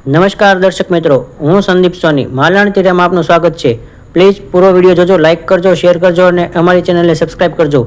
નમસ્કાર દર્શક મિત્રો, હું સંદીપ સોની માલણ તીરામાં આપનું સ્વાગત છે। પ્લીઝ પૂરો વિડીયો જોજો, લાઇક કરજો, શેર કરજો અને અમારી ચેનલને સબસ્ક્રાઇબ કરજો।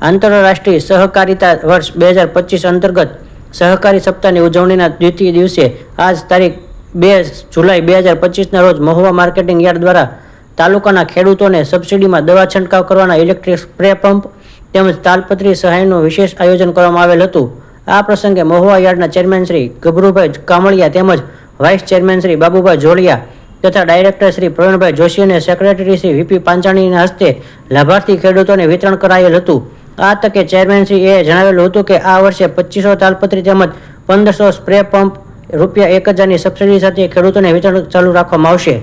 આંતરરાષ્ટ્રીય સહકારિતા વર્ષ 2025 અંતર્ગત સહકારી સપ્તાહની ઉજવણીના દ્વિતીય દિવસે આજ તારીખ 2 જુલાઈ 2025ના રોજ મહુવા માર્કેટિંગ યાર્ડ દ્વારા તાલુકાના ખેડૂતોને સબસિડીમાં દવા છંટકાવ કરવાના ઇલેક્ટ્રિક સ્પ્રે પંપ તેમજ તાલપત્રી સહાયનું વિશેષ આયોજન કરવામાં આવેલ હતું। આ પ્રસંગે મહુવા યાર્ડના ચેરમેન શ્રી ગભરુભાઈ કામળિયા તેમજ વાઇસ ચેરમેન શ્રી બાબુભાઈ જોડિયા તથા ડાયરેક્ટર શ્રી પ્રવીણભાઈ જોશી અને સેક્રેટરી શ્રી વીપી પાંચાણીના હસ્તે લાભાર્થી ખેડૂતોને વિતરણ કરાયેલ હતું। આ તકે ચેરમેન શ્રીએ જણાવેલું હતું કે આ વર્ષે 2500 તાલપત્રી તેમજ 1500 સ્પ્રે પંપ ₹1000ની સબસિડી સાથે ખેડૂતોને વિતરણ ચાલુ રાખવામાં આવશે।